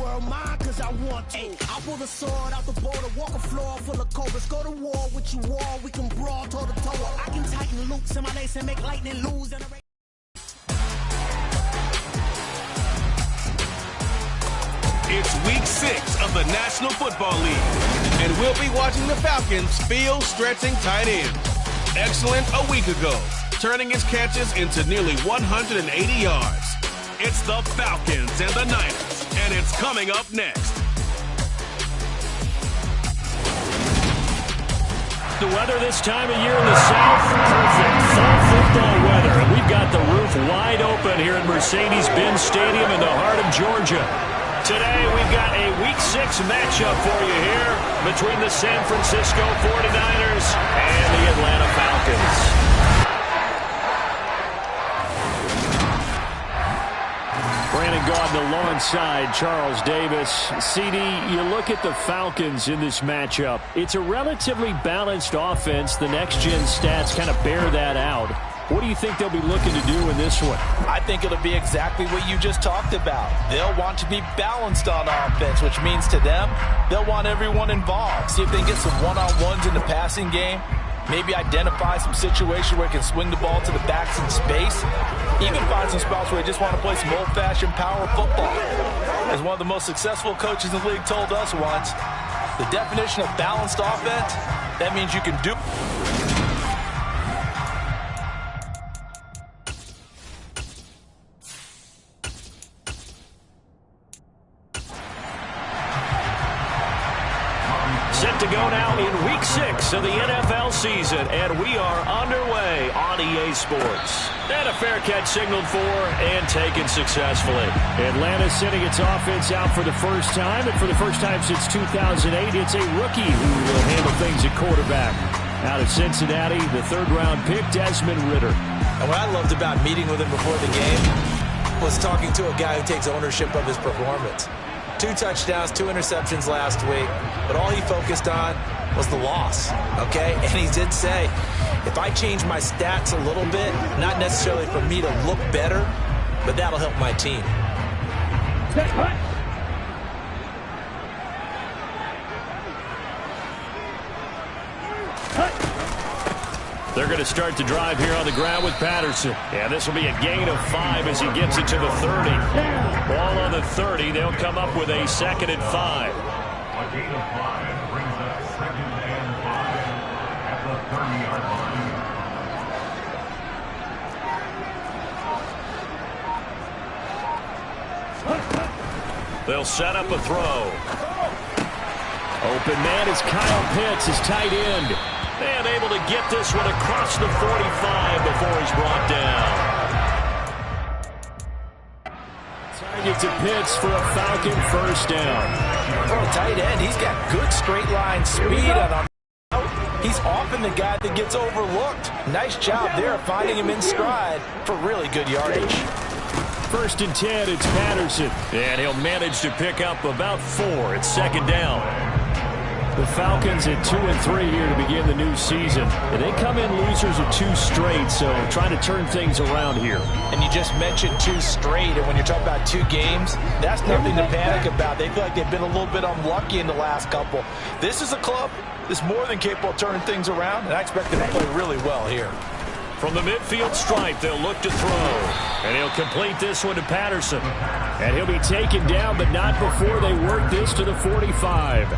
world mine cause I want to. I pull the sword out the border, walk a floor full of cobras. Go to war with you all, we can brawl toe to toe. I can tighten loops in my lace and make lightning lose. It's week 6 of the National Football League, and we'll be watching the Falcons field stretching tight ends. Excellent a week ago, turning his catches into nearly 180 yards. It's the Falcons and the Niners, and it's coming up next. The weather this time of year in the South, perfect. Fall football weather, and we've got the roof wide open here at Mercedes-Benz Stadium in the heart of Georgia. Today, we've got a Week 6 matchup for you here between the San Francisco 49ers and the Atlanta Falcons. Brandon Gaudin alongside Charles Davis. CD, you look at the Falcons in this matchup. It's a relatively balanced offense. The next-gen stats kind of bear that out. What do you think they'll be looking to do in this one? I think it'll be exactly what you just talked about. They'll want to be balanced on offense, which means to them, they'll want everyone involved. See if they can get some one-on-ones in the passing game. Maybe identify some situation where they can swing the ball to the backs in space. Even find some spots where they just want to play some old-fashioned power football. As one of the most successful coaches in the league told us once, the definition of balanced offense, that means you can do... Set to go now in Week 6 of the NFL season, and we are underway on EA Sports. And a fair catch signaled for and taken successfully. Atlanta sending its offense out for the first time, and for the first time since 2008, it's a rookie who will handle things at quarterback. Out of Cincinnati, the third-round pick, Desmond Ridder. And what I loved about meeting with him before the game was talking to a guy who takes ownership of his performance. 2 touchdowns, 2 interceptions last week, but all he focused on was the loss, okay? And he did say, if I change my stats a little bit, not necessarily for me to look better, but that'll help my team. They're going to start the drive here on the ground with Patterson. Yeah, this will be a gain of 5 as he gets it to the 30. Ball on the 30. They'll come up with a 2nd and 5. A gain of 5 brings up 2nd and 5 at the 30-yard line. They'll set up a throw. Open man is Kyle Pitts, his tight end. And able to get this one across the 45 before he's brought down. Target to Pitts for a Falcon first down. For a tight end, he's got good straight line speed. He's often the guy that gets overlooked. Nice job there finding him in stride for really good yardage. 1st and 10, it's Patterson. And he'll manage to pick up about 4. It's 2nd down. The Falcons at 2-3 here to begin the new season. And they come in losers of 2 straight, so trying to turn things around here. And you just mentioned 2 straight, and when you're talking about 2 games, that's nothing to panic about. They feel like they've been a little bit unlucky in the last couple. This is a club that's more than capable of turning things around, and I expect them to play really well here. From the midfield stripe, they'll look to throw. And he'll complete this one to Patterson. And he'll be taken down, but not before they work this to the 45.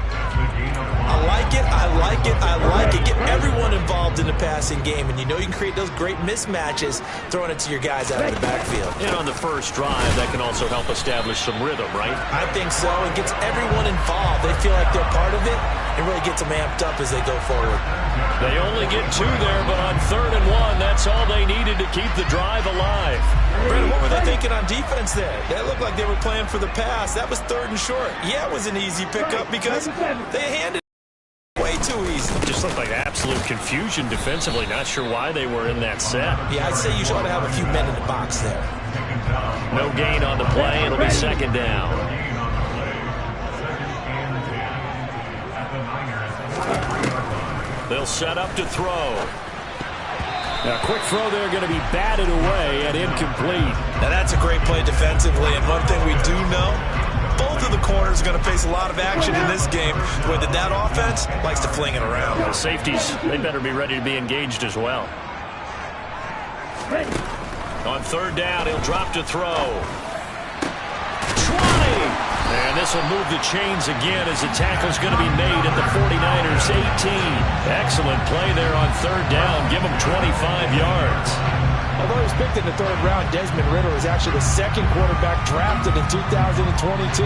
I like it, I like it, I like it. Get everyone involved in the passing game, and you know you can create those great mismatches throwing it to your guys out of the backfield. And on the first drive, that can also help establish some rhythm, right? I think so. It gets everyone involved. They feel like they're part of it. It really gets them amped up as they go forward. They only get 2 there, but on 3rd and 1, that's all they needed to keep the drive alive. Brandon, what were they thinking on defense there? That looked like they were playing for the pass. That was 3rd and short. Yeah, it was an easy pickup because they handed it way too easy. Just looked like absolute confusion defensively. Not sure why they were in that set. Yeah, I'd say you ought to have a few men in the box there. No gain on the play. It'll be 2nd down. They'll set up to throw. A quick throw there going to be batted away and incomplete. Now that's a great play defensively, and one thing we do know, both of the corners going to face a lot of action in this game, the way that offense likes to fling it around. The safeties, they better be ready to be engaged as well. On third down, he'll drop to throw. 20! And this will move the chains again as the tackle's going to be made at the 49ers 18. Excellent play there on third down. Give him 25 yards. Although he was picked in the third round, Desmond Ridder is actually the second quarterback drafted in 2022.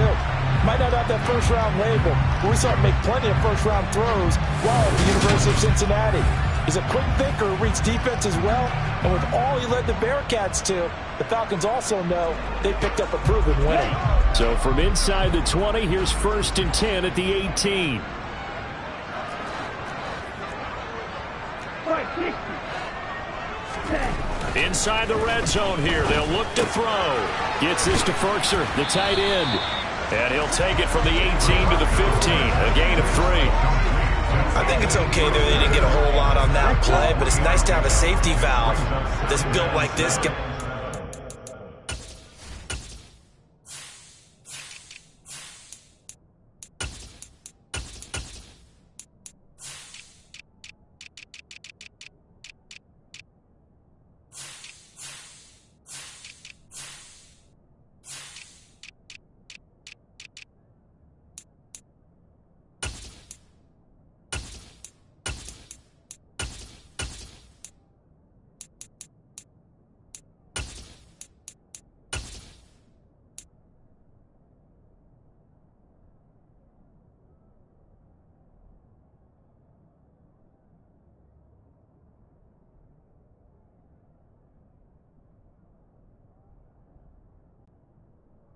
Might not have that first-round label, but we saw him make plenty of first-round throws while at the University of Cincinnati. He's a quick thinker who reads defense as well, and with all he led the Bearcats to, the Falcons also know they picked up a proven winner. So from inside the 20, here's 1st and 10 at the 18. Inside the red zone here. They'll look to throw. Gets this to Ferkser, the tight end. And he'll take it from the 18 to the 15. A gain of 3. I think it's okay there. They didn't get a whole lot on that play, but it's nice to have a safety valve that's built like this.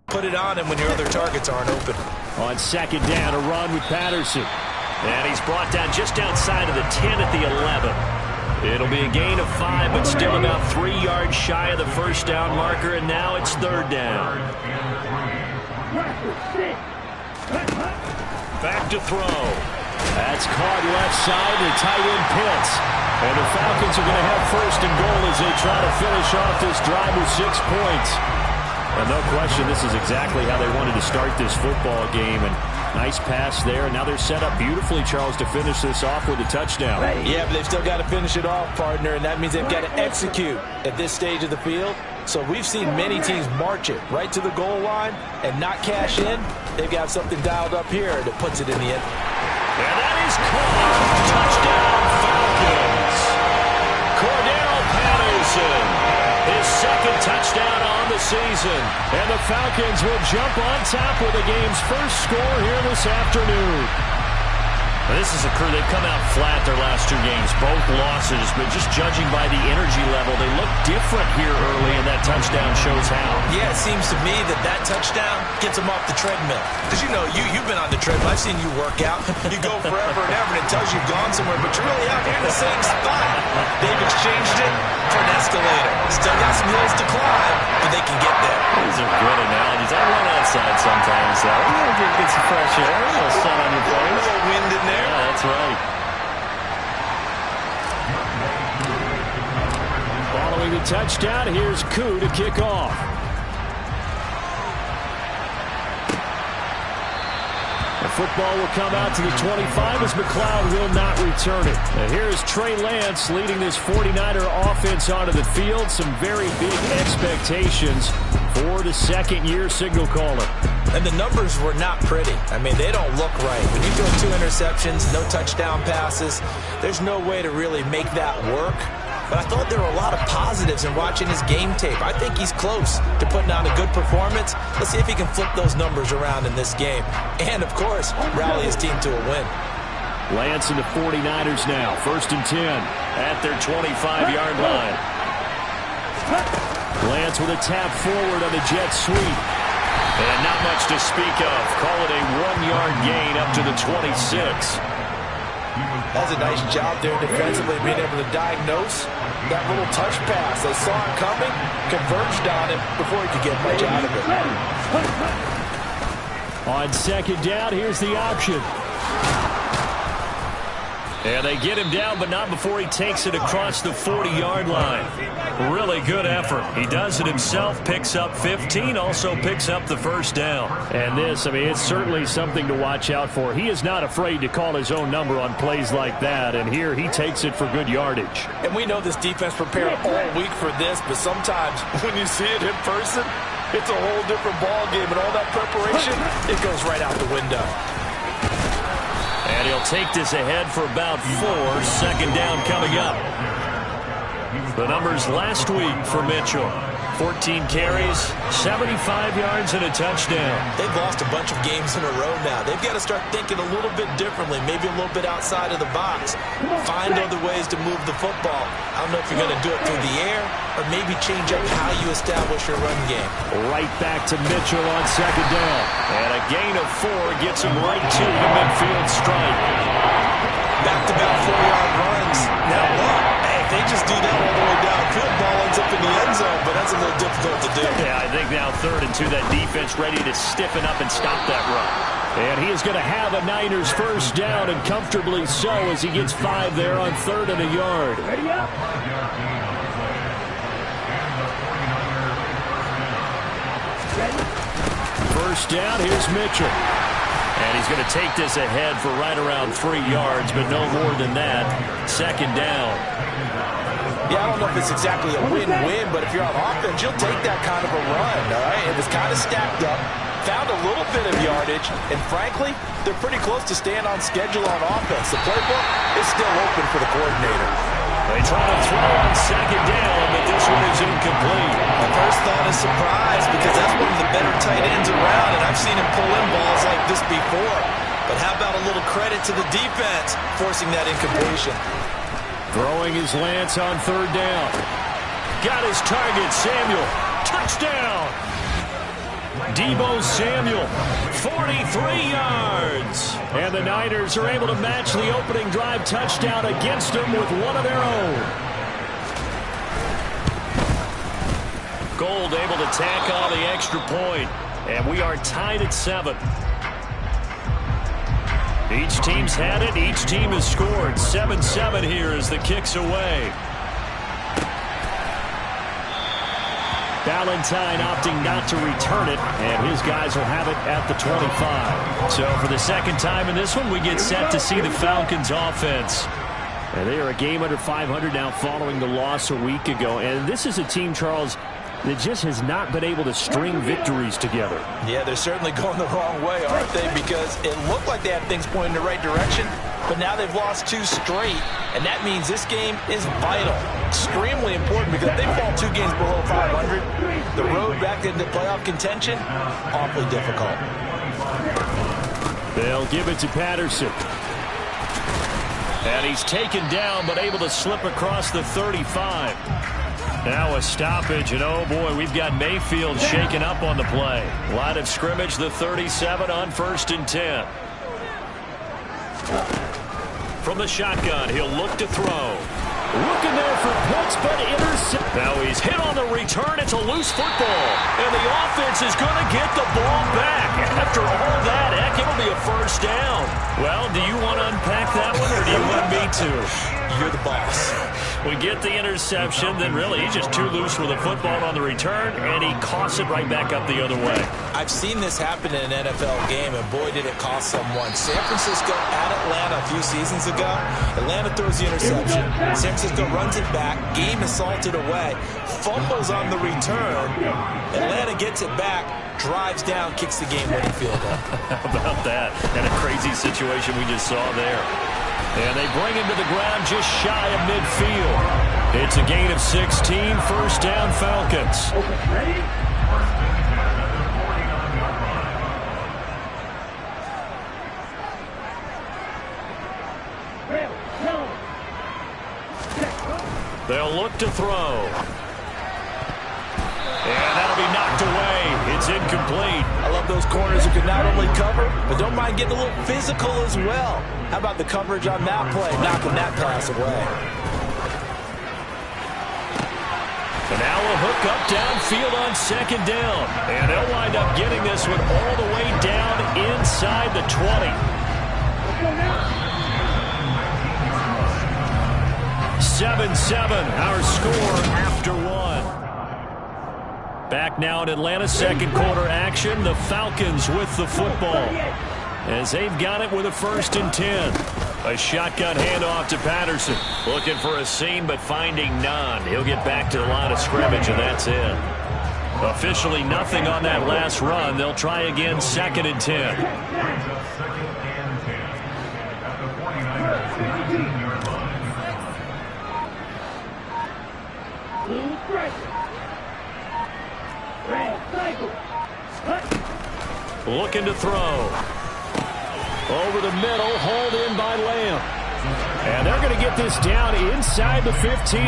Put it on him when your other targets aren't open. On second down, a run with Patterson. And he's brought down just outside of the 10 at the 11. It'll be a gain of 5, but still about 3 yards shy of the first down marker, and now it's third down. Back to throw. That's caught left side to tight end Pitts. And the Falcons are going to have 1st and goal as they try to finish off this drive with 6 points. And no question, this is exactly how they wanted to start this football game. And nice pass there. And now they're set up beautifully, Charles, to finish this off with a touchdown. Yeah, but they've still got to finish it off, partner, and that means they've got to execute at this stage of the field. So we've seen many teams march it right to the goal line and not cash in. They've got something dialed up here that puts it in the end. And that is caught. Touchdown, Falcons. Cordell Patterson, his 2nd touchdown on the season. And the Falcons will jump on top with the game's first score here this afternoon. This is a crew, they've come out flat their last 2 games, both losses, but just judging by the energy level, they look different here early, and that touchdown shows how. Yeah, it seems to me that touchdown gets them off the treadmill. Because, you know, you've been on the treadmill. I've seen you work out. You go forever and ever, and it tells you've gone somewhere, but you're really out here in the same spot. They've exchanged it for an escalator. Still got some hills to climb, but they can get there. These are good analogies. I run outside sometimes, though. You get some fresh air, a little sun on your face. A little wind in there. Yeah, that's right. Following the touchdown, here's Koo to kick off. The football will come out to the 25 as McLeod will not return it. And here's Trey Lance leading this 49er offense onto the field. Some very big expectations for the second-year signal caller. And the numbers were not pretty. I mean, they don't look right. When you throw 2 interceptions, no touchdown passes, there's no way to really make that work. But I thought there were a lot of positives in watching his game tape. I think he's close to putting on a good performance. Let's see if he can flip those numbers around in this game. And, of course, rally his team to a win. Lance and the 49ers now. 1st and 10 at their 25-yard line. Lance with a tap forward on the jet sweep. And not much to speak of. Call it a 1-yard gain up to the 26. That's a nice job there defensively, being able to diagnose that little touch pass. They saw it coming, converged on him before he could get much out of it. On second down, here's the option. And they get him down, but not before he takes it across the 40-yard line. Really good effort. He does it himself, picks up 15, also picks up the first down. And this, I mean, it's certainly something to watch out for. He is not afraid to call his own number on plays like that, and here he takes it for good yardage. And we know this defense prepared all week for this, but sometimes when you see it in person, it's a whole different ball game, and all that preparation, it goes right out the window. And he'll take this ahead for about 4. Second down coming up. The numbers last week for Mitchell. 14 carries, 75 yards, and a touchdown. They've lost a bunch of games in a row now. They've got to start thinking a little bit differently, maybe a little bit outside of the box. Find other ways to move the football. I don't know if you're going to do it through the air or maybe change up how you establish your run game. Right back to Mitchell on second down. And a gain of 4 gets him right to the midfield stripe. Back-to-back 4-yard runs. Now what? Hey, if they just do that all the way downfield, ball ends up in the end zone, but that's a little difficult to do. Yeah, I think now 3rd and 2, that defense ready to stiffen up and stop that run. And he is going to have a Niners first down, and comfortably so, as he gets 5 there on 3rd and a yard. Ready up. First down, here's Mitchell. And he's going to take this ahead for right around 3 yards, but no more than that. Second down. Yeah, I don't know if it's exactly a win-win, but if you're on offense, you'll take that kind of a run, all right? It was kind of stacked up, found a little bit of yardage, and frankly, they're pretty close to staying on schedule on offense. The playbook is still open for the coordinator. They try to throw on second down, but this one is incomplete. My first thought is surprise, because that's one of the better tight ends around, and I've seen him pull in balls like this before. But how about a little credit to the defense forcing that incompletion? Throwing his Lance on 3rd down. Got his target, Samuel. Touchdown! Deebo Samuel, 43 yards. And the Niners are able to match the opening drive touchdown against them with one of their own. Gold able to tack on the extra point. And we are tied at 7. Each team's had it. Each team has scored. 7-7 here as the kick's away. Valentine opting not to return it, and his guys will have it at the 25. So for the second time in this one, we get set to see the Falcons offense. And they are a game under 500 now following the loss a week ago. And this is a team, Charles, that just has not been able to string victories together. Yeah, they're certainly going the wrong way, aren't they? Because it looked like they had things pointing in the right direction, but now they've lost 2 straight, and that means this game is vital, extremely important, because if they fall 2 games below 500, the road back into playoff contention, awfully difficult. They'll give it to Patterson. And he's taken down, but able to slip across the 35. Now a stoppage, and oh boy, we've got Mayfield shaken up on the play. Line of scrimmage, the 37 on 1st and 10. From the shotgun, he'll look to throw. Looking there for Pitts, but intercept. Now he's hit on the return. It's a loose football. And the offense is going to get the ball back. After all that, heck, it'll be a first down. Well, do you want to unpack that one, or do you want me to? You're the boss. We get the interception, then really he's just too loose with the football on the return, and he coughs it right back up the other way. I've seen this happen in an NFL game, and boy, did it cost someone. San Francisco at Atlanta a few seasons ago. Atlanta throws the interception. San Francisco runs it back. Game is salted away. Fumbles on the return. Atlanta gets it back, drives down, kicks the game-winning field goal. How about that? And a crazy situation we just saw there. And they bring him to the ground just shy of midfield. It's a gain of 16, first down Falcons. Ready? They'll look to throw. And that'll be knocked away. It's incomplete. I love those corners who can not only cover, but don't mind getting a little physical as well. How about the coverage on that play, knocking that pass away? And now a hook up downfield on second down. And they'll wind up getting this one all the way down inside the 20. 7-7, our score after one. Back now in Atlanta, second quarter action. The Falcons with the football as they've got it with a 1st and 10. A shotgun handoff to Patterson. Looking for a seam, but finding none. He'll get back to the line of scrimmage, and that's it. Officially nothing on that last run. They'll try again, 2nd and 10. Looking to throw. Over the middle, hauled in by Lamb. And they're going to get this down inside the 15.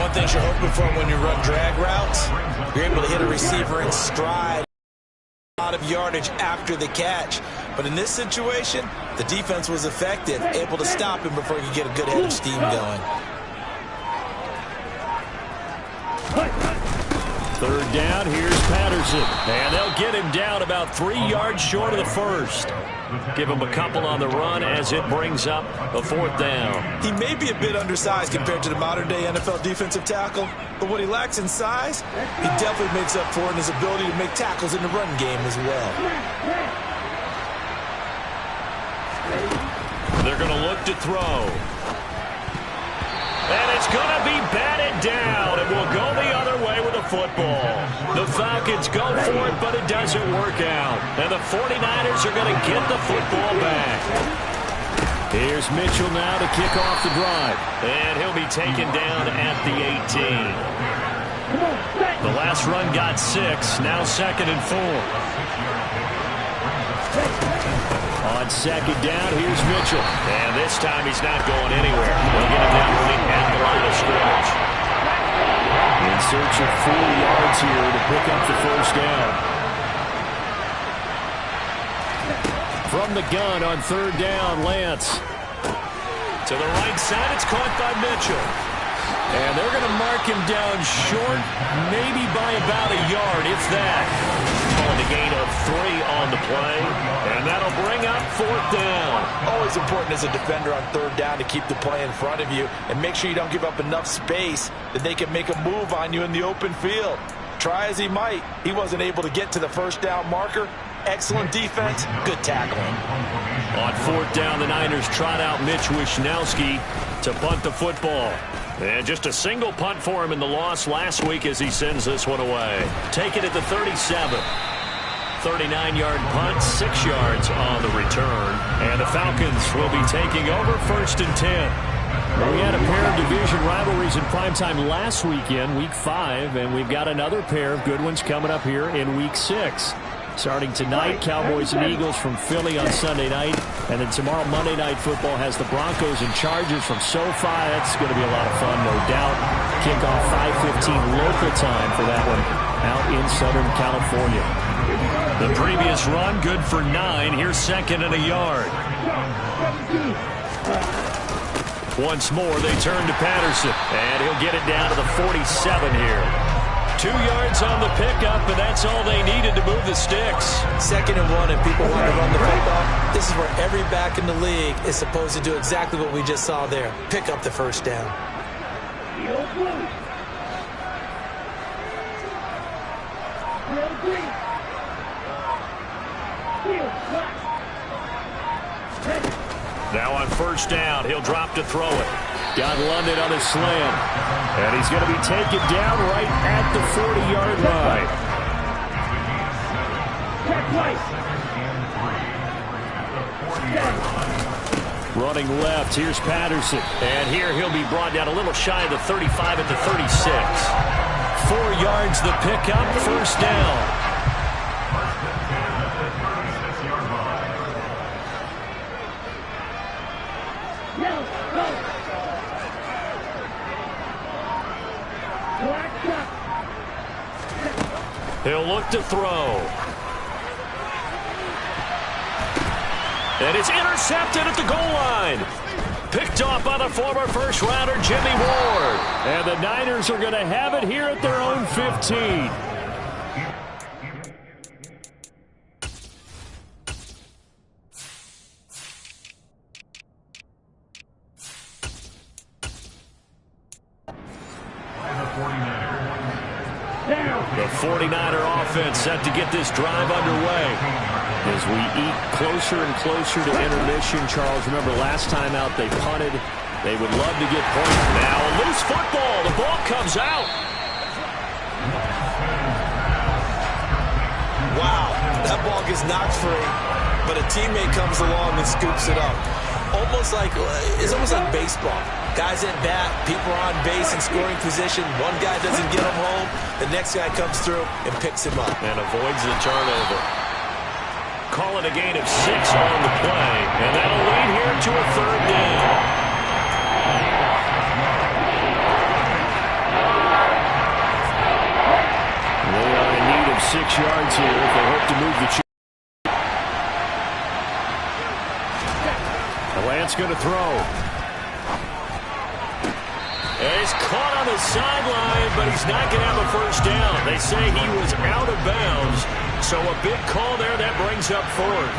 One thing you're hoping for when you run drag routes, you're able to hit a receiver in stride. A lot of yardage after the catch. But in this situation, the defense was effective, able to stop him before he could get a good head of steam going. 3rd down, here's Patterson. And they'll get him down about 3 yards short of the 1st. Give him a couple on the run as it brings up a 4th down. He may be a bit undersized compared to the modern-day NFL defensive tackle, but what he lacks in size, he definitely makes up for in his ability to make tackles in the run game as well. They're going to look to throw. And it's going to be batted down. It will go the other way with the football. The Falcons go for it, but it doesn't work out. And the 49ers are going to get the football back. Here's Mitchell now to kick off the drive. And he'll be taken down at the 18. The last run got 6. Now 2nd and 4. On 2nd down, here's Mitchell. And this time he's not going anywhere. They'll get him down right at the line of scrimmage. In search of 4 yards here to pick up the 1st down. From the gun on 3rd down, Lance. To the right side, it's caught by Mitchell. And they're going to mark him down short, maybe by about a yard, if that. Calling a gain of 3 on the play, and that'll bring up 4th down. Always important as a defender on 3rd down to keep the play in front of you and make sure you don't give up enough space that they can make a move on you in the open field. Try as he might, he wasn't able to get to the 1st down marker. Excellent defense, good tackling. On 4th down, the Niners trot out Mitch Wishnowski to punt the football. And just a single punt for him in the loss last week as he sends this one away. Take it at the 37. 39-yard punt, 6 yards on the return. And the Falcons will be taking over 1st and 10. We had a pair of division rivalries in primetime last weekend, Week 5, and we've got another pair of good ones coming up here in Week 6. Starting tonight, Cowboys and Eagles from Philly on Sunday night. And then tomorrow, Monday Night Football has the Broncos and Chargers from SoFi. That's going to be a lot of fun, no doubt. Kickoff 5:15 local time for that one out in Southern California. The previous run, good for 9. Here's 2nd and a yard. Once more, they turn to Patterson. And he'll get it down to the 47 here. 2 yards on the pickup, and that's all they needed to move the sticks. 2nd and 1, and people want to run the football. This is where every back in the league is supposed to do exactly what we just saw there. Pick up the 1st down. Now on 1st down, he'll drop to throw it. Got London on a slam. And he's going to be taken down right at the 40-yard line. Running left, here's Patterson. And here he'll be brought down a little shy of the 35 at the 36. 4 yards the pickup, 1st down. He'll look to throw. And it's intercepted at the goal line. Picked off by the former first-rounder Jimmy Ward. And the Niners are going to have it here at their own 15. The 49er offense set to get this drive underway. As we eat closer and closer to intermission, Charles, remember last time out they punted. They would love to get points. Now a loose football. The ball comes out. Wow, that ball gets knocked free, but a teammate comes along and scoops it up. It's almost like baseball. Guys at bat, people are on base in scoring position. One guy doesn't get him home. The next guy comes through and picks him up. And avoids the turnover. Calling a gain of 6 on the play. And that'll lead here to a 3rd down. They are in need of 6 yards here if they hope to move the chain. Lance going to throw. He's caught on the sideline, but he's not going to have a first down. They say he was out of bounds, so a big call there. That brings up 4th.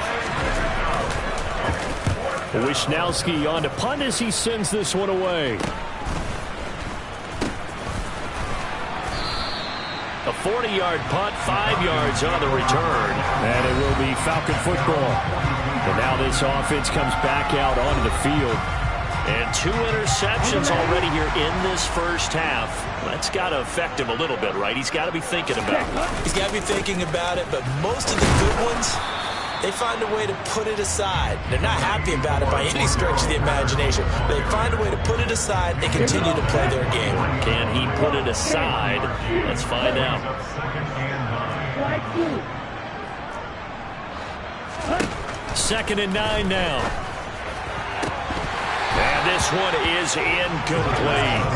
Wisnowski on to punt as he sends this one away. A 40-yard punt, 5 yards on the return, and it will be Falcon football. And now this offense comes back out onto the field. And 2 interceptions already here in this first half. That's got to affect him a little bit, right? He's got to be thinking about it. He's got to be thinking about it, but most of the good ones, they find a way to put it aside. They're not happy about it by any stretch of the imagination. They find a way to put it aside and continue to play their game. Can he put it aside? Let's find out. 2nd and 9 now. And this one is incomplete.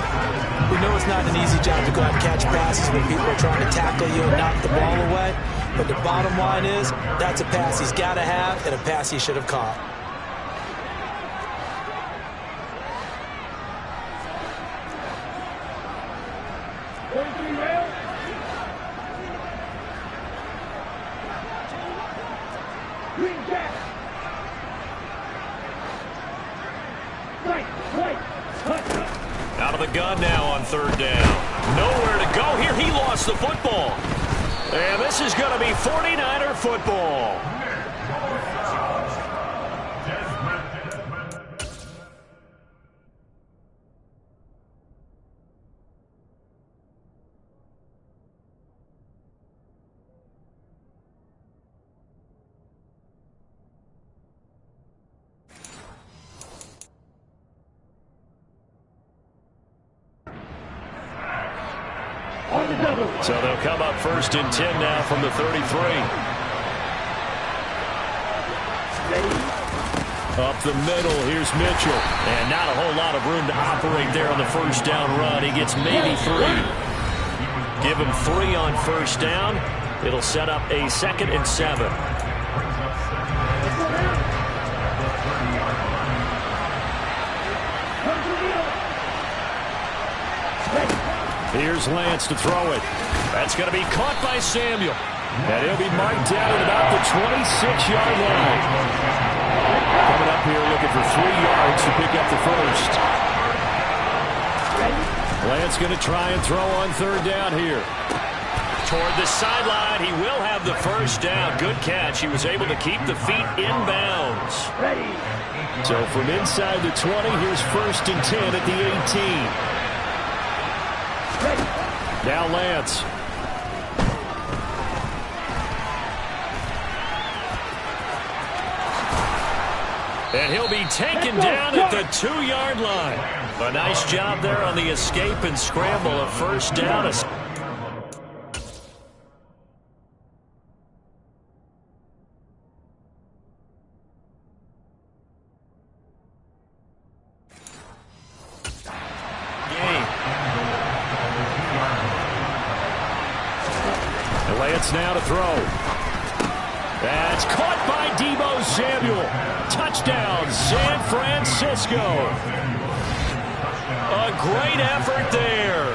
We know it's not an easy job to go out and catch passes when people are trying to tackle you and knock the ball away. But the bottom line is, that's a pass he's got to have and a pass he should have caught. Out of the gun now on 3rd down. Nowhere to go here. He lost the football. And this is going to be 49er football. So they'll come up 1st and 10 now from the 33. Up the middle, here's Mitchell. And not a whole lot of room to operate there on the first down run. He gets maybe 3. Give him 3 on first down. It'll set up a 2nd and 7. Here's Lance to throw it. That's going to be caught by Samuel. And he'll be marked down at about the 26-yard line. Coming up here looking for 3 yards to pick up the first. Lance going to try and throw on 3rd down here. Toward the sideline, he will have the first down. Good catch. He was able to keep the feet in bounds. So from inside the 20, here's 1st and 10 at the 18. Now Lance. And he'll be taken down at the 2-yard line. A nice job there on the escape and scramble. A first down. Lance now to throw. That's caught by Deebo Samuel. Touchdown, San Francisco. A great effort there.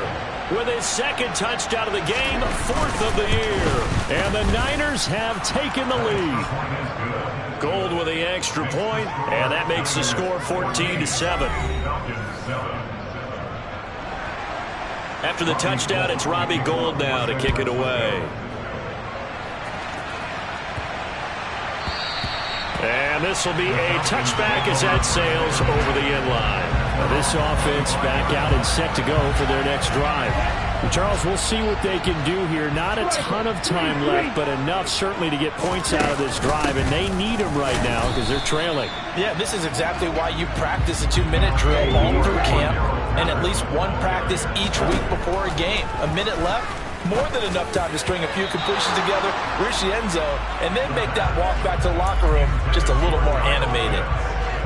With his 2nd touchdown of the game, 4th of the year. And the Niners have taken the lead. Gold with the extra point, and that makes the score 14-7. After the touchdown, it's Robbie Gould now to kick it away. And this will be a touchback as that sails over the end line. This offense back out and set to go for their next drive. Charles, we'll see what they can do here. Not a ton of time left, but enough certainly to get points out of this drive, and they need them right now because they're trailing. Yeah, this is exactly why you practice a 2-minute drill all through camp and at least one practice each week before a game. A minute left, more than enough time to string a few completions together, reach the end zone, and then make that walk back to the locker room just a little more animated.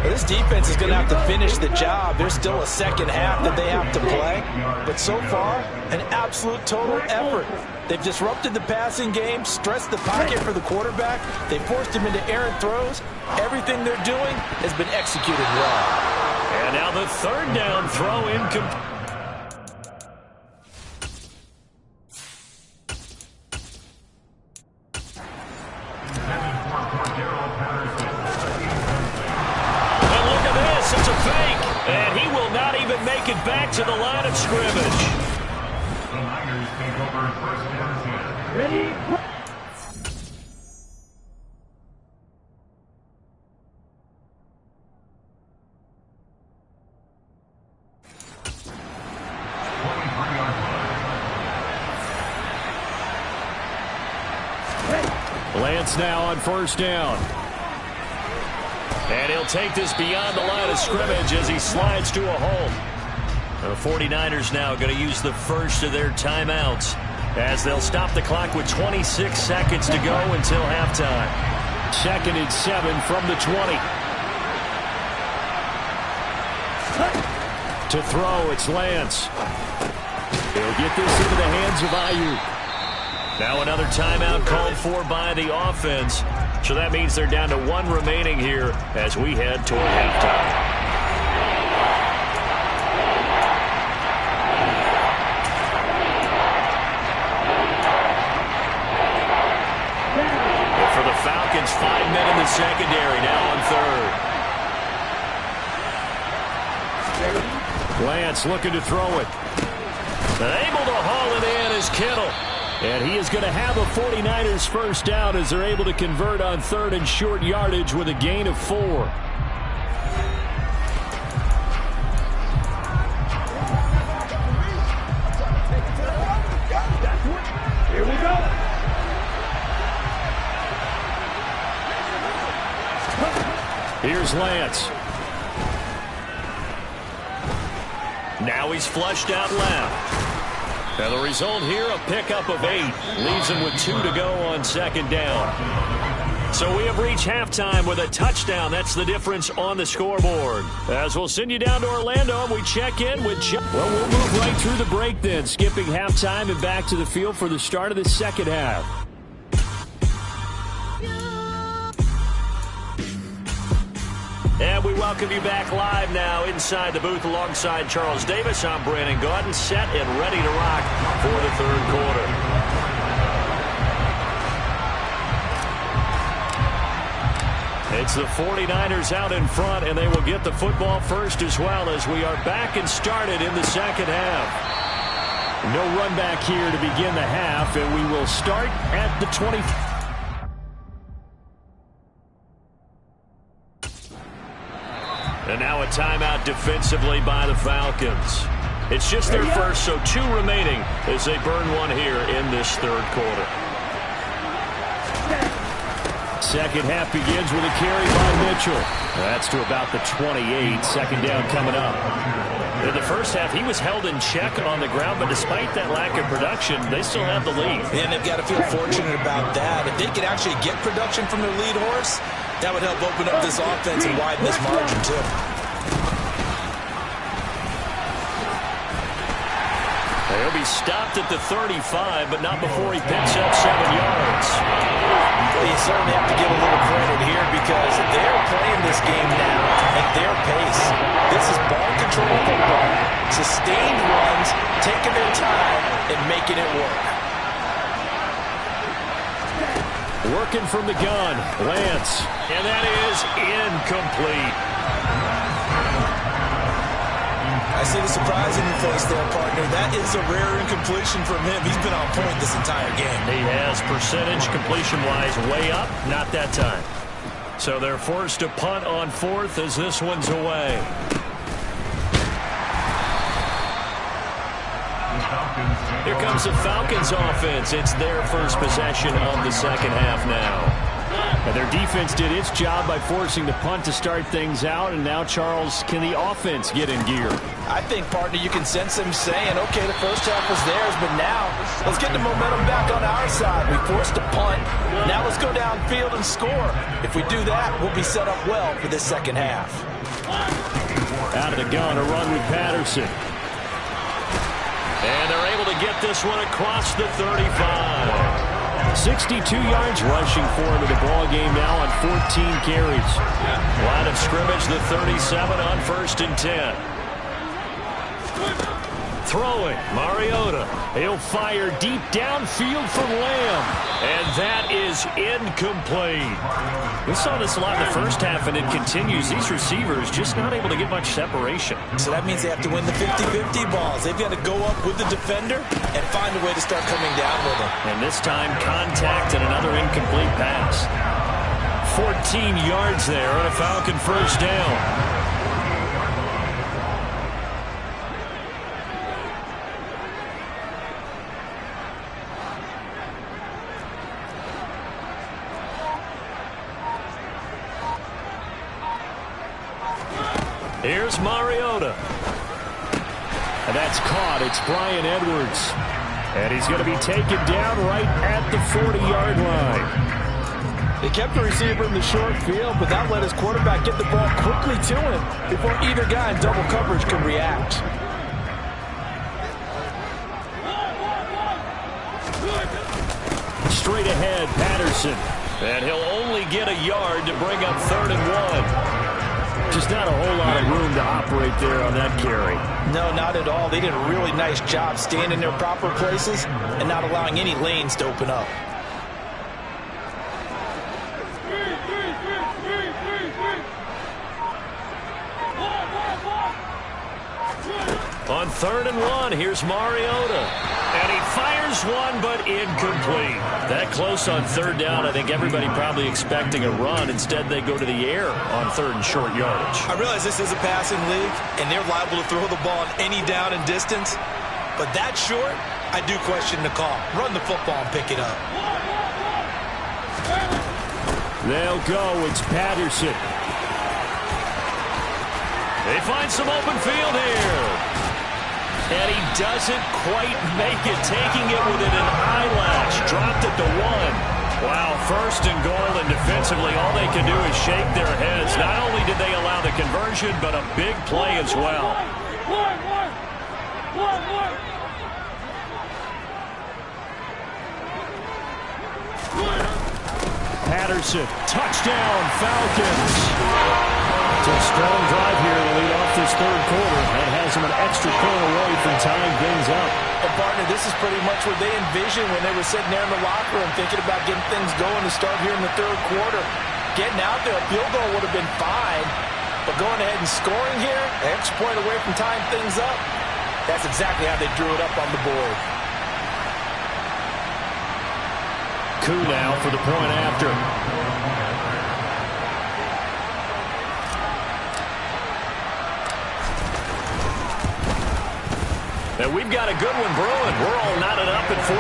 This defense is going to have to finish the job. There's still a second half that they have to play. But so far, an absolute total effort. They've disrupted the passing game, stressed the pocket for the quarterback. They forced him into errant throws. Everything they're doing has been executed well. And now the third down throw incomplete. It's a fake, and he will not even make it back to the line of scrimmage. The Niners take over first and 10. Ready? Lance now on first down. And he'll take this beyond the line of scrimmage as he slides to a hole. The 49ers now going to use the first of their timeouts as they'll stop the clock with 26 seconds to go until halftime. 2nd and 7 from the 20. To throw, it's Lance. He'll get this into the hands of Ayuk. Now another timeout called for by the offense. So that means they're down to one remaining here as we head toward halftime. And for the Falcons, 5 men in the secondary, now on third. Lance looking to throw it. Able to haul it in is Kittle. And he is going to have a 49ers first down as they're able to convert on 3rd and short yardage with a gain of 4. Here we go. Here's Lance. Now he's flushed out left. And the result here, a pickup of 8. Leaves him with 2 to go on 2nd down. So we have reached halftime with a touchdown. That's the difference on the scoreboard. As we'll send you down to Orlando, and we check in with John. Well, we'll move right through the break then, skipping halftime and back to the field for the start of the second half. And we welcome you back live now inside the booth alongside Charles Davis. I'm Brandon Gaudin, set and ready to rock for the third quarter. It's the 49ers out in front, and they will get the football first as well as we are back and started in the second half. No run back here to begin the half, and we will start at the 20. And now a timeout defensively by the Falcons. It's just their first, so 2 remaining as they burn one here in this third quarter. Second half begins with a carry by Mitchell. That's to about the 28. Second down coming up. In the first half, he was held in check on the ground, but despite that lack of production, they still have the lead. And they've got to feel fortunate about that. If they could actually get production from their lead horse, that would help open up this offense and widen this margin, too. He'll be stopped at the 35, but not before he picks up 7 yards. Well, you certainly have to give a little credit here because they're playing this game now at their pace. This is ball control football, sustained runs, taking their time, and making it work. Working from the gun, Lance. And that is incomplete. I see the surprise in your face there, partner. That is a rare incompletion from him. He's been on point this entire game. He has percentage completion-wise way up, not that time. So they're forced to punt on fourth as this one's away. Here comes the Falcons offense. It's their first possession of the second half now. And their defense did its job by forcing the punt to start things out. And now, Charles, can the offense get in gear? I think, partner, you can sense them saying, okay, the first half was theirs, but now let's get the momentum back on our side. We forced a punt. Now let's go downfield and score. If we do that, we'll be set up well for this second half. Out of the gun, a run with Patterson. And they're able to get this one across the 35. 62 yards rushing for him in the ball game now on 14 carries. Line of scrimmage, the 37 on 1st and 10. Throwing, Mariota. He'll fire deep downfield from Lamb. And that is incomplete. We saw this a lot in the first half, and it continues. These receivers just not able to get much separation. So that means they have to win the 50-50 balls. They've got to go up with the defender and find a way to start coming down with them. And this time, contact and another incomplete pass. 14 yards there on a Falcon first down. Here's Mariota. And that's caught. It's Bryan Edwards. And he's going to be taken down right at the 40-yard line. They kept the receiver in the short field, but that let his quarterback get the ball quickly to him before either guy in double coverage could react. Straight ahead, Patterson. And he'll only get a yard to bring up 3rd and 1. Just not a whole lot of room to operate there on that carry. No, not at all. They did a really nice job staying in their proper places and not allowing any lanes to open up. On 3rd and 1, here's Mariota. And he fires one, but incomplete. That close on 3rd down, I think everybody probably expecting a run. Instead, they go to the air on 3rd and short yardage. I realize this is a passing league, and they're liable to throw the ball on any down and distance. But that short, I do question the call. Run the football and pick it up. They'll go. It's Patterson. They find some open field here. And he doesn't quite make it, taking it within an eyelash. Dropped at the 1. Wow, 1st and goal, and defensively, all they can do is shake their heads. Not only did they allow the conversion, but a big play as well. Patterson, touchdown, Falcons. It's a strong drive here to lead off this 3rd quarter. That has them an extra point away from tying things up. And partner, this is pretty much what they envisioned when they were sitting there in the locker room thinking about getting things going to start here in the 3rd quarter. Getting out there, a field goal would have been fine. But going ahead and scoring here, an extra point away from tying things up, that's exactly how they drew it up on the board. Coup now for the point after. And we've got a good one brewing. We're all knotted up at 14. A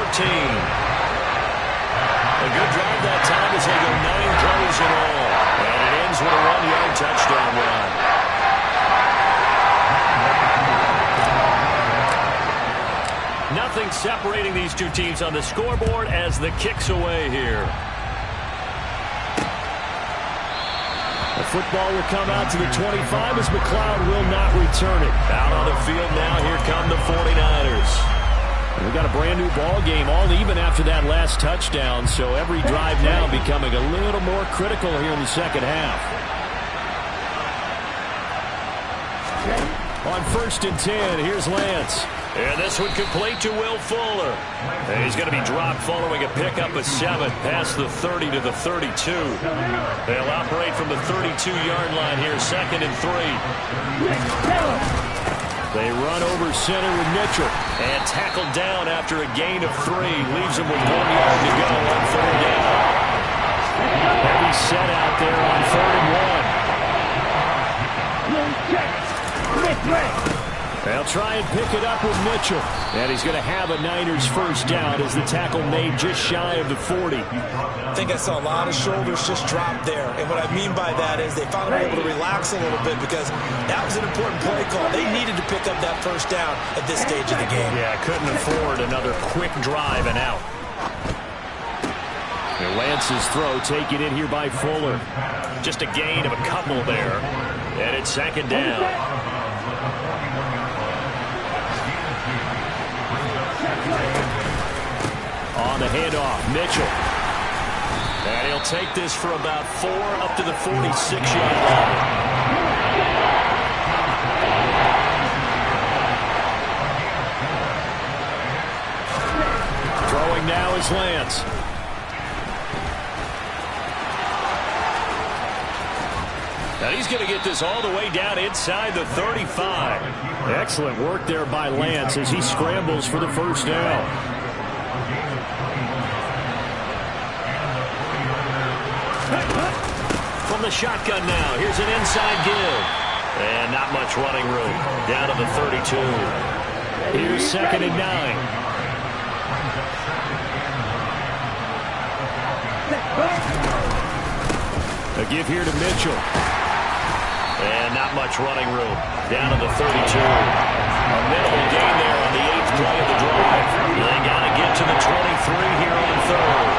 good drive that time as they go 9 plays in all. And it ends with a 1-yard touchdown run. Nothing separating these two teams on the scoreboard as the kick's away here. The football will come out to the 25 as McLeod will not return it. Out on the field now, here come the 49ers. And we got a brand new ball game, all even after that last touchdown, so every drive now becoming a little more critical here in the second half. On 1st and 10, here's Lance. And this one complete to Will Fuller. And he's going to be dropped following a pickup of 7 past the 30 to the 32. They'll operate from the 32-yard line here, 2nd and 3. They run over center with Mitchell. And tackled down after a gain of 3. Leaves him with 1 yard to go on 3rd down. Heavy set out there on 3rd and 1. They'll try and pick it up with Mitchell. And he's going to have a Niners first down as the tackle made just shy of the 40. I think I saw a lot of shoulders just drop there. And what I mean by that is they finally were able to relax a little bit because that was an important play call. They needed to pick up that first down at this stage of the game. Yeah, couldn't afford another quick drive and out. And Lance's throw taken in here by Fuller. Just a gain of a couple there. And it's 2nd down. On the handoff, Mitchell. And he'll take this for about 4 up to the 46-yard line. Throwing now is Lance. And he's going to get this all the way down inside the 35. Excellent work there by Lance as he scrambles for the first down. From the shotgun now, here's an inside give. And not much running room. Down to the 32. Here's 2nd and 9. A give here to Mitchell. And not much running room. Down to the 32. A minimal gain there on the 8th play of the drive. They got to get to the 23 here on 3rd.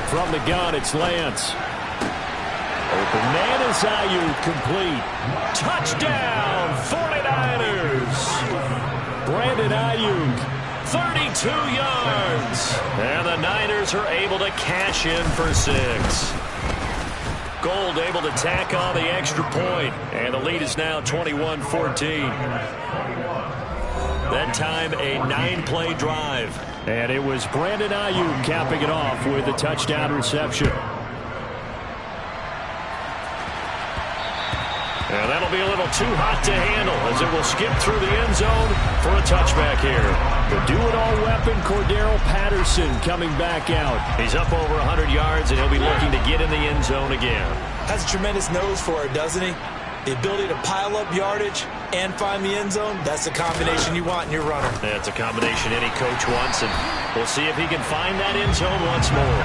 From the gun, it's Lance. Open man is Ayuk, complete. Touchdown, 49ers. Brandon Ayuk, 32 yards. And the Niners are able to cash in for 6. Gold able to tack on the extra point. And the lead is now 21-14. That time, a 9-play drive. And it was Brandon Ayuk capping it off with a touchdown reception. And that'll be a little too hot to handle as it will skip through the end zone for a touchback here. The do-it-all weapon, Cordero Patterson, coming back out. He's up over 100 yards, and he'll be looking to get in the end zone again. Has a tremendous nose for it, doesn't he? The ability to pile up yardage and find the end zone, that's the combination you want in your runner. That's a combination any coach wants, and we'll see if he can find that end zone once more.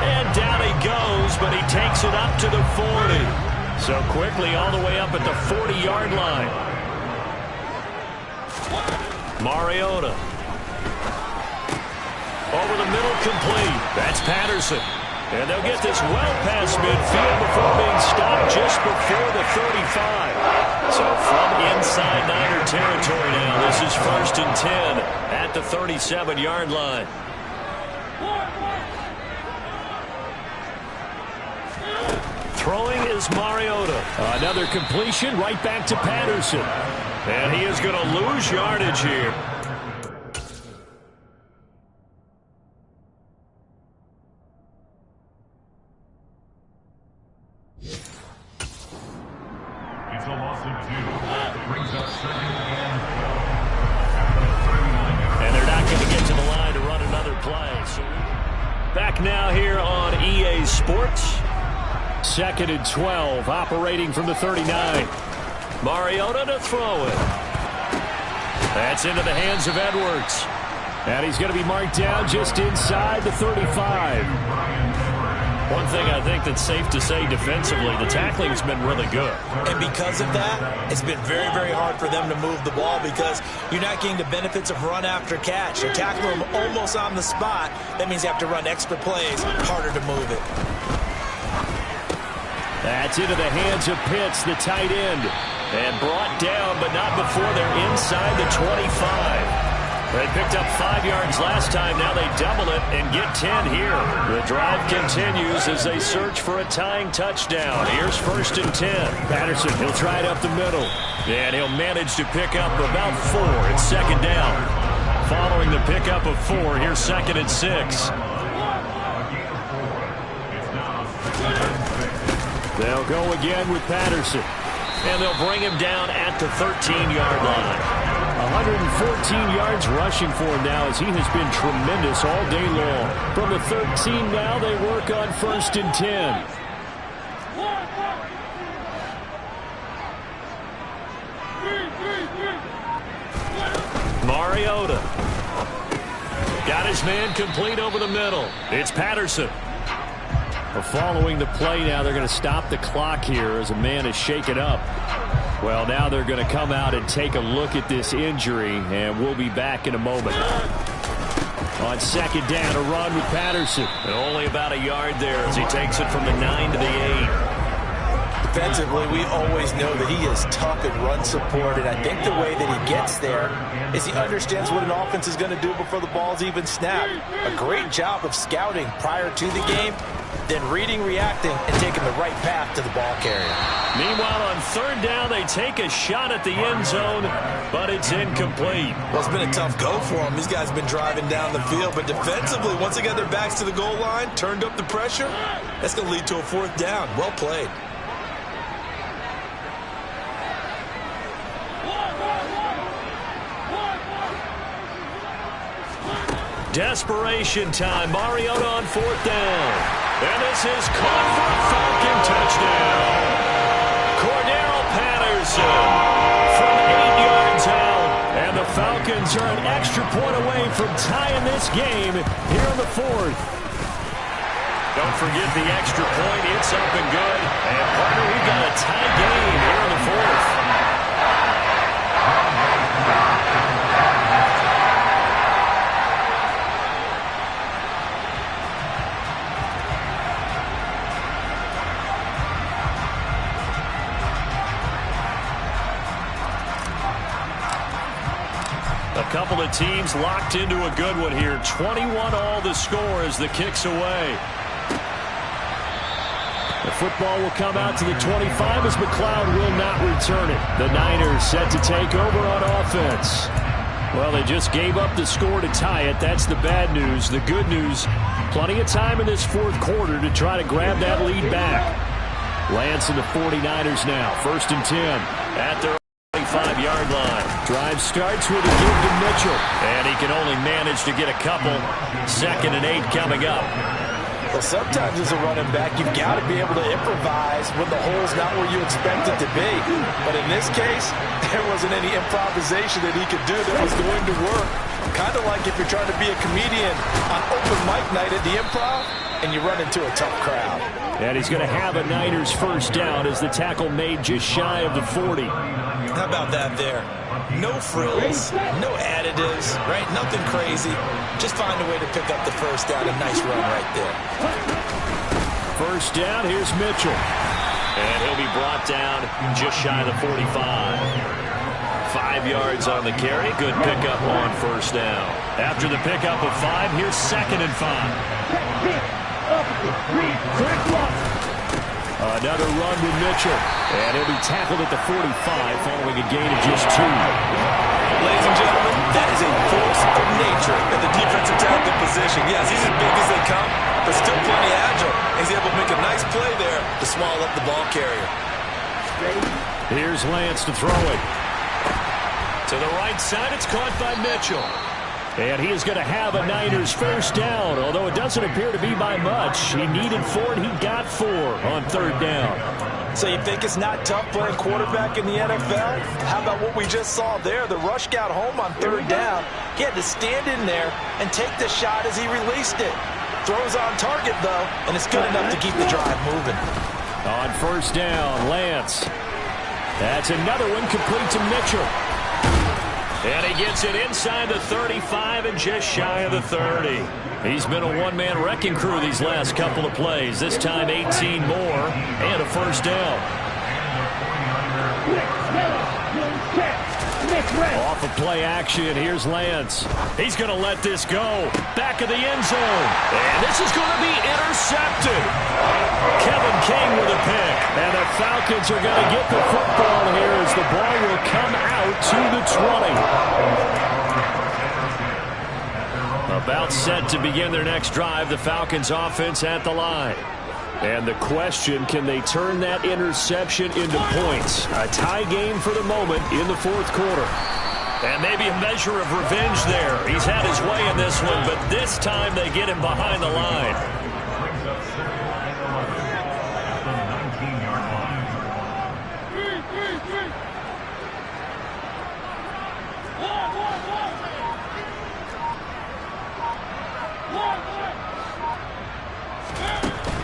And down he goes, but he takes it up to the 40. So quickly all the way up at the 40-yard line. Mariota. Over the middle, complete. That's Patterson. And they'll get this well past midfield before being stopped just before the 35. So from inside Niner territory now, this is 1st and 10 at the 37-yard line. Throwing is Mariota. Another completion right back to Patterson. And he is going to lose yardage here. It's a loss of 2. Brings up 2nd and 4. And they're not going to get to the line to run another play. So back now here on EA Sports. 2nd and 12, operating from the 39. Mariota to throw it. That's into the hands of Edwards. And he's going to be marked down just inside the 35. One thing I think that's safe to say defensively, the tackling's been really good. And because of that, it's been very, very hard for them to move the ball because you're not getting the benefits of run after catch. You're tackling them almost on the spot. That means you have to run extra plays, harder to move it. That's into the hands of Pitts, the tight end. And brought down, but not before they're inside the 25. They picked up 5 yards last time. Now they double it and get 10 here. The drive continues as they search for a tying touchdown. Here's 1st and 10. Patterson, he'll try it up the middle. And he'll manage to pick up about 4. It's 2nd down. Following the pickup of 4, here's 2nd and 6. They'll go again with Patterson. And they'll bring him down at the 13-yard line. 114 yards rushing for him now as he has been tremendous all day long. From the 13 now, they work on 1st and 10. Mariota. Got his man complete over the middle. It's Patterson. Following the play now, they're going to stop the clock here as a man is shaken up. Well, now they're going to come out and take a look at this injury, and we'll be back in a moment. On 2nd down, a run with Patterson. And only about a yard there as he takes it from the 9 to the 8. Defensively, we always know that he is tough in run support, and I think the way that he gets there is he understands what an offense is going to do before the ball's even snapped. A great job of scouting prior to the game, then reading, reacting, and taking the right path to the ball carrier. Meanwhile, on 3rd down, they take a shot at the end zone, but it's incomplete. Well, it's been a tough go for him. These guys have been driving down the field, but defensively, once they got their backs to the goal line, turned up the pressure, that's going to lead to a 4th down. Well played. Desperation time. Mariota on 4th down. And this is caught for a Falcon touchdown. Cordero Patterson from 8 yards out. And the Falcons are an extra point away from tying this game here in the 4th. Don't forget the extra point. It's up and good. And partner, we've got a tie game here in the 4th. A couple of teams locked into a good one here. 21 all the score as the kick's away. The football will come out to the 25 as McLeod will not return it. The Niners set to take over on offense. Well, they just gave up the score to tie it. That's the bad news. The good news, plenty of time in this 4th quarter to try to grab that lead back. Lance and the 49ers now. 1st and 10 at their 25-yard line. Drive starts with a give to Mitchell. And he can only manage to get a couple. 2nd and 8 coming up. Well, sometimes as a running back, you've got to be able to improvise when the hole's not where you expect it to be. But in this case, there wasn't any improvisation that he could do that was going to work. Kind of like if you're trying to be a comedian on open mic night at the Improv and you run into a tough crowd. And he's going to have a Niners 1st down as the tackle made just shy of the 40. How about that there? No frills, no additives, right? Nothing crazy. Just find a way to pick up the 1st down. A nice run right there. 1st down, here's Mitchell. And he'll be brought down just shy of the 45. 5 yards on the carry. Good pickup on 1st down. After the pickup of 5, here's 2nd and 5. Another run with Mitchell. And he'll be tackled at the 45 following a gain of just 2. Ladies and gentlemen, that is a force of nature at the defensive tackle position. Yes, he's as big as they come, but still plenty agile. He's able to make a nice play there to swallow up the ball carrier. Here's Lance to throw it. To the right side, it's caught by Mitchell. And he is going to have a Niners 1st down, although it doesn't appear to be by much. He needed 4, and he got 4 on 3rd down. So you think it's not tough playing quarterback in the NFL? How about what we just saw there? The rush got home on 3rd down. He had to stand in there and take the shot as he released it. Throws on target, though, and it's good enough to keep the drive moving. On 1st down, Lance. That's another one complete to Mitchell. And he gets it inside the 35 and just shy of the 30. He's been a one-man wrecking crew these last couple of plays. This time 18 more and a 1st down. Off of play action, here's Lance. He's going to let this go. Back of the end zone. And this is going to be intercepted. Kevin King with a pick. And the Falcons are going to get the football here as the ball will come out to the 20. About set to begin their next drive. The Falcons offense at the line. And the question, can they turn that interception into points? A tie game for the moment in the fourth quarter. And maybe a measure of revenge there. He's had his way in this one, but this time they get him behind the line. Brings up 2nd and 11 at the 19-yard line.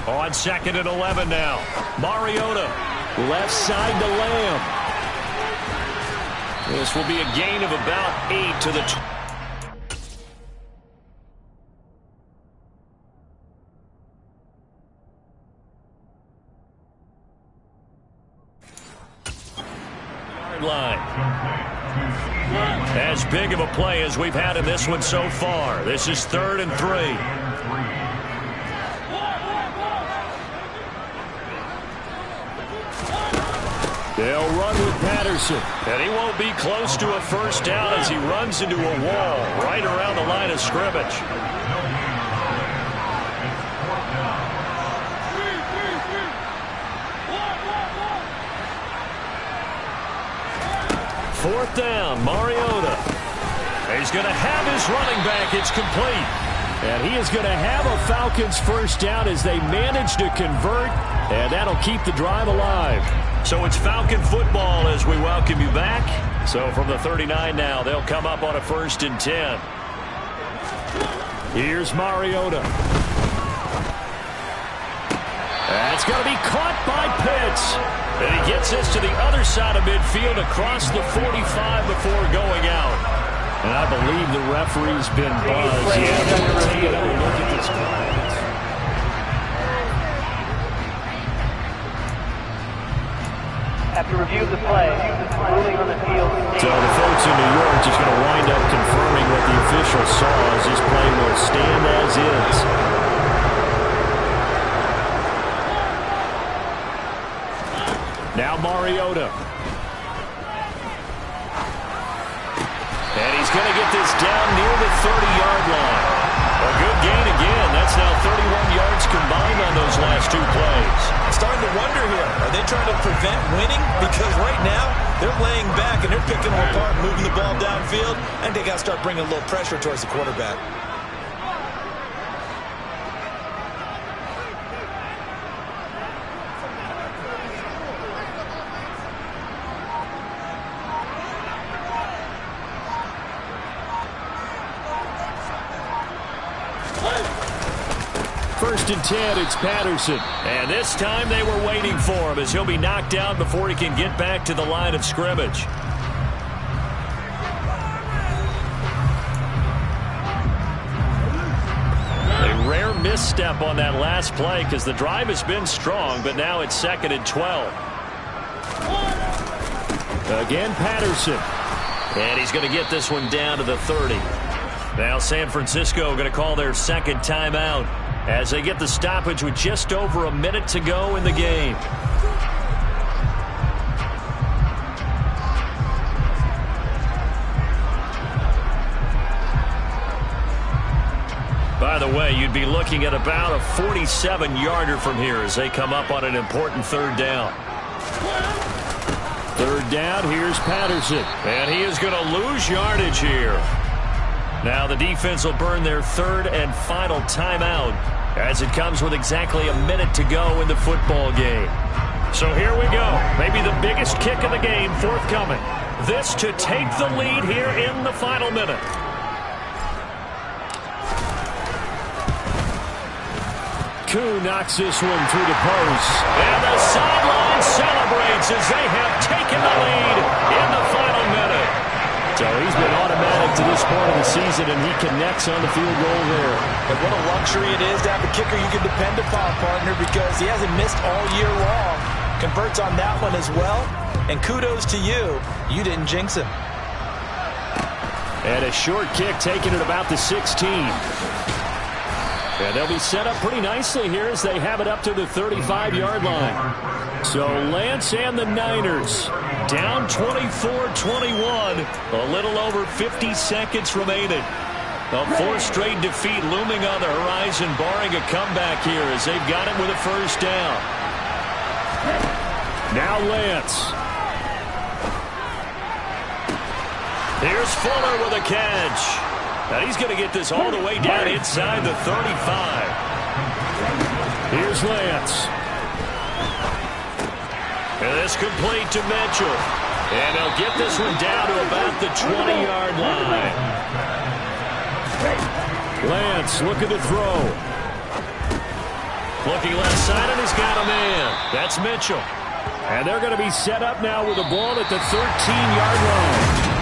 On 2nd and 11 now. Mariota, left side to Lamb. This will be a gain of about 8 to the... line. As big of a play as we've had in this one so far. This is 3rd and 3. They'll run with Patterson. And he won't be close to a first down as he runs into a wall right around the line of scrimmage. Fourth down, Mariota. He's going to have his running back. It's complete. And he is going to have a Falcons first down as they manage to convert. And that'll keep the drive alive. So it's Falcon football as we welcome you back. So from the 39 now, they'll come up on a 1st and 10. Here's Mariota. That's going to be caught by Pitts. And he gets this to the other side of midfield across the 45 before going out. And I believe the referee's been buzzed. Yeah, they'll take another look at this play. After review of the play, ruling on the field. So the folks in New York just going to wind up confirming what the official saw as this play will stand as is. Now Mariota. And he's going to get this down near the 30-yard line. A good gain again. That's now 31 yards combined on those last 2 plays. I'm starting to wonder here. Are they trying to prevent winning? Because right now, they're laying back and they're picking them apart, moving the ball downfield, and they got to start bringing a little pressure towards the quarterback. First and 10, it's Patterson. And this time they were waiting for him as he'll be knocked down before he can get back to the line of scrimmage. A rare misstep on that last play because the drive has been strong, but now it's 2nd and 12. Again, Patterson. And he's going to get this one down to the 30. Now San Francisco going to call their 2nd timeout as they get the stoppage with just over a minute to go in the game. By the way, you'd be looking at about a 47-yarder from here as they come up on an important 3rd down. 3rd down, here's Patterson. And he is going to lose yardage here. Now the defense will burn their 3rd and final timeout as it comes with exactly a minute to go in the football game. So here we go. Maybe the biggest kick of the game forthcoming. This to take the lead here in the final minute. Koo knocks this one through the post. And the sideline celebrates as they have taken the lead in the final minute. So he's been automatic to this point of the season, and he connects on the field goal there. But what a luxury it is to have a kicker you can depend upon, partner, because he hasn't missed all year long. Converts on that one as well. And kudos to you. You didn't jinx him. And a short kick taken at about the 16. And they'll be set up pretty nicely here as they have it up to the 35-yard line. So Lance and the Niners down 24-21. A little over 50 seconds remaining. A fourth straight defeat looming on the horizon, barring a comeback here as they've got it with a first down. Now Lance. Here's Fuller with a catch. And he's going to get this all the way down inside the 35. Here's Lance. And this complete to Mitchell. And they'll get this one down to about the 20-yard line. Lance looking to throw. Looking left side, and he's got a man. That's Mitchell. And they're going to be set up now with a ball at the 13-yard line.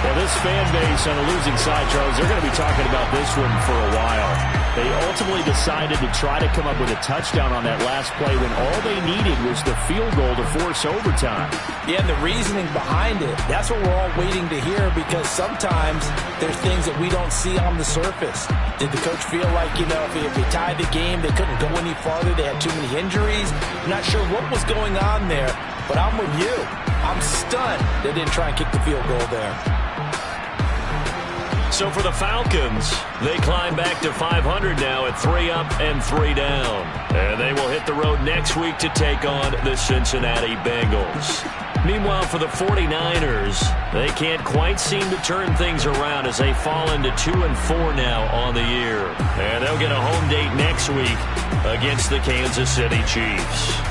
Well, this fan base on the losing side, Charles, they're going to be talking about this one for a while. They ultimately decided to try to come up with a touchdown on that last play when all they needed was the field goal to force overtime. Yeah, and the reasoning behind it, that's what we're all waiting to hear, because sometimes there's things that we don't see on the surface. Did the coach feel like, if they tied the game, they couldn't go any farther, they had too many injuries? I'm not sure what was going on there, but I'm with you. I'm stunned they didn't try and kick the field goal there. So for the Falcons, they climb back to 500 now at 3 up and 3 down. And they will hit the road next week to take on the Cincinnati Bengals. Meanwhile, for the 49ers, they can't quite seem to turn things around as they fall into 2-4 now on the year. And they'll get a home date next week against the Kansas City Chiefs.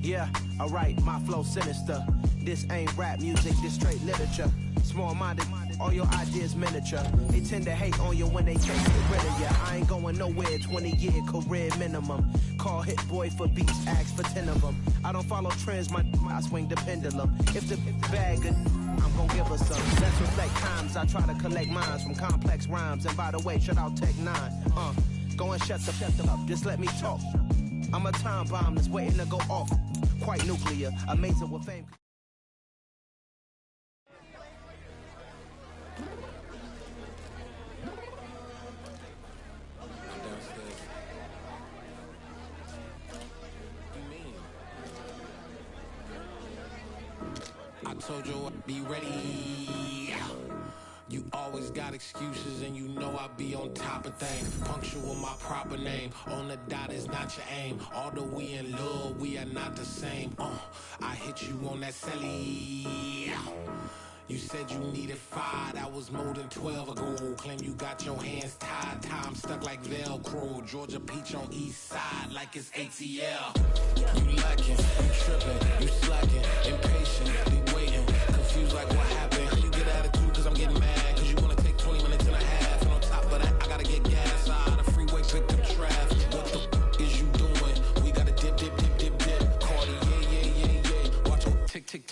Yeah, alright, my flow sinister. This ain't rap music, this straight literature. Small-minded, all your ideas miniature. They tend to hate on you when they can't get rid of you. I ain't going nowhere, 20-year career minimum. Call Hit Boy for beats, ask for 10 of them. I don't follow trends, I swing the pendulum. If the bag good, I'm gon' give her some. Let's reflect times, I try to collect minds from complex rhymes. And by the way, shout out Tech 9. Go and shut them up, just let me talk. I'm a time bomb that's waiting to go off. Quite nuclear, amazing with fame. I told you I'd be ready. You always got excuses and you know I be on top of things. Punctual my proper name. On the dot is not your aim. Although we in love, we are not the same. I hit you on that celly. You said you needed 5, that was more than 12 ago. Claim you got your hands tied, time stuck like Velcro. Georgia Peach on east side like it's ATL. You lacking, you tripping, you slacking, impatient, be waiting, confused like what happened. How you get attitude cause I'm getting mad, cause you wanna take 20 minutes and a half. And on top of that, I gotta get gas out of the freeway, pick up traffic. What the is you doing? We gotta dip. Cardi, yeah. Watch your tick.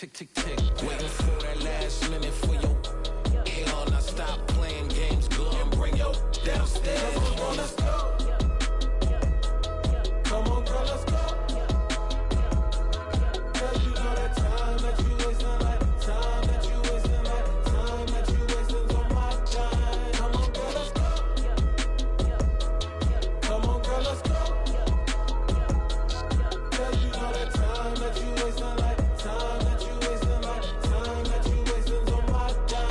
Waiting for that last minute for your hell. Now stop playing games, go and bring your downstairs. Come on, let's go. Come on, girl, let's go. Cause you know that time that you wasting, like time that you wasting, like time that you wasting's on my time. Come on, girl, let's go. Come on, girl, let's go. Cause you know that time that you wasting, like time that you wasting, like time that you wasting's on my time.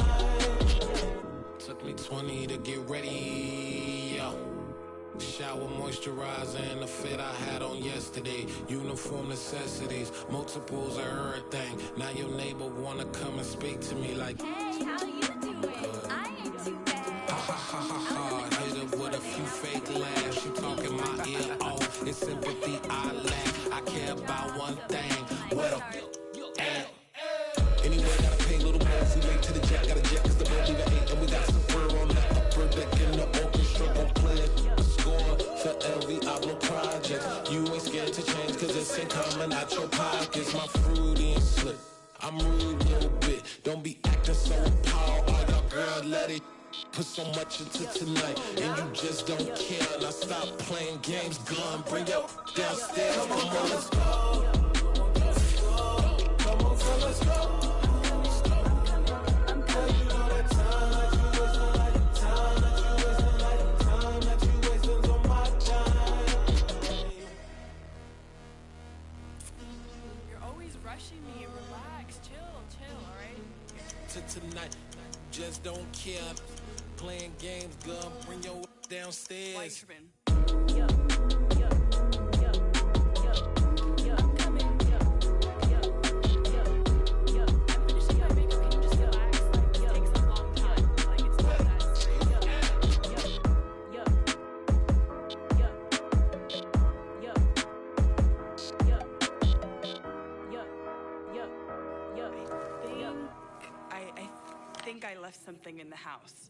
Took me 20 to get ready, yo. Shower, moisturizer, and the fit I had on yesterday. Uniform necessities, multiples of everything. Now your neighbor wanna come and speak to me like, hey, how you doing? I ain't too bad. Ha. Hit her with a few fake laughs. She talking my ear off. It's sympathy I lack. I care about one thing. What up? Anyway, gotta pay a little more. We late to the jet, gotta jet cause the boat leave at 8. And we got some fur on the upper deck in the orchestra. Gon' play a score for every album project. You ain't scared to change cause it's ain't coming out your pockets. My fruity and slip, I'm rude a little bit. Don't be acting so appalled. All y'all girl, let it put so much into tonight. And you just don't care. Now stop playing games, gun, bring your downstairs. Come on, let's go. Come on, so let's go. Me, relax, chill, alright? Tonight, just don't care. Playing games, girl, bring your downstairs. Why tripping? Yo. I'm coming. Yo. I'm finishing my makeup. Can you just relax? Like, it takes a long time. Like, it's not that serious. Yo. I think I left something in the house.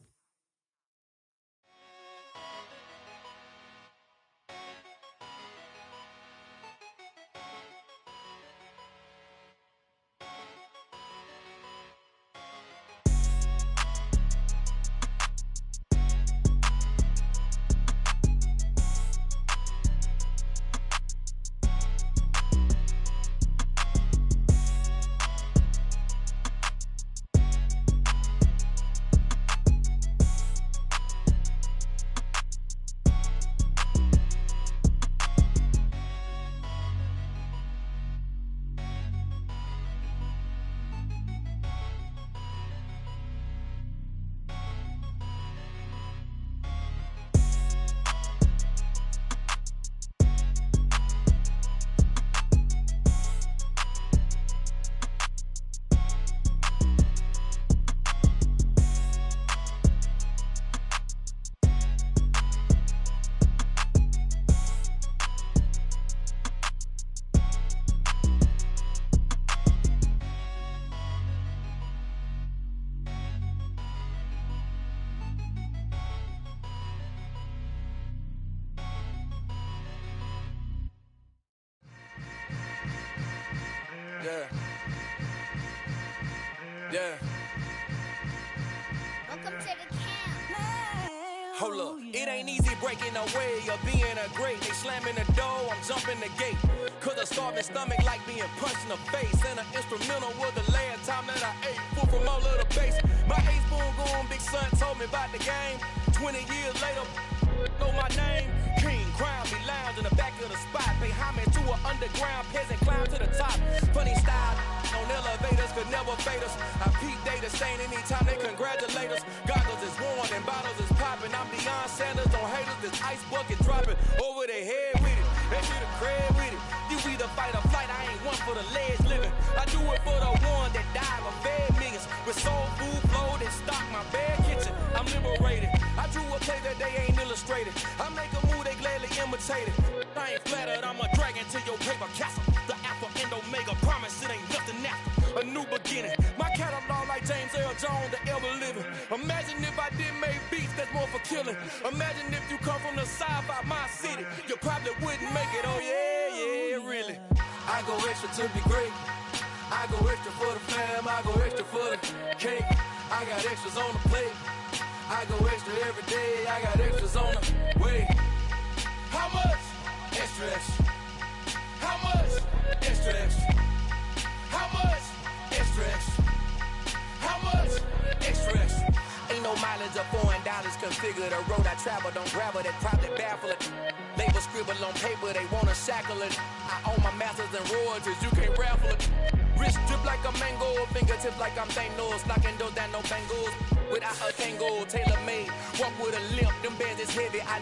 Yeah. Yeah. Welcome to the camp. Hold up, it ain't easy breaking away or being a great. They slamming the door, I'm jumping the gate. Cause a starving stomach like being punched in the face. And an instrumental was the last time that I ate. Full from all of the bass. My ace boom going, big son told me about the game. 20 years later, know my name. King, crown me, lounge in the back of the spot. Pay homage to an underground peasant, climb to the top. Funny style, on elevators could never fade us. I peep data stain anytime they congratulate us. Goggles is worn and bottles is popping. I'm Deion Sanders on haters, this ice bucket dropping over their head with it. They should have crab with it. You either fight or flight, I ain't one for the legs living. I do it for the one that died or fed millions. With soul food, flow, and stock my bad kitchen. I'm liberated. I drew a play that they ain't illustrated. I make a move, they gladly imitate it. I ain't flattered, I'm a dragon to your paper castle. The Alpha and Omega, promise it ain't nothing after. A new beginning. My catalog like James Earl Jones, the ever living. Imagine if I did make beats that's more for killing. Imagine if you come from the south out my city. You probably wouldn't make it, oh yeah, yeah, really. I go extra to be great. I go extra for the fam, I go extra for the cake. I got extras on the plate. I go extra every day, I got extras on the way. How much? Extra, extra. How much? Extra, extra. How much? Extra, extra. How much? Extra, extra. Ain't no mileage of $4 configure the road I travel. Don't gravel that probably baffle it. Label scribble on paper, they wanna shackle it. I own my masters and royalties, you can't raffle it. Wrist drip like a mango, fingertips like I'm Thanos. Knocking those down, no bangles. Without a tango, tailor made. Walk with a limp, them bands is heavy. I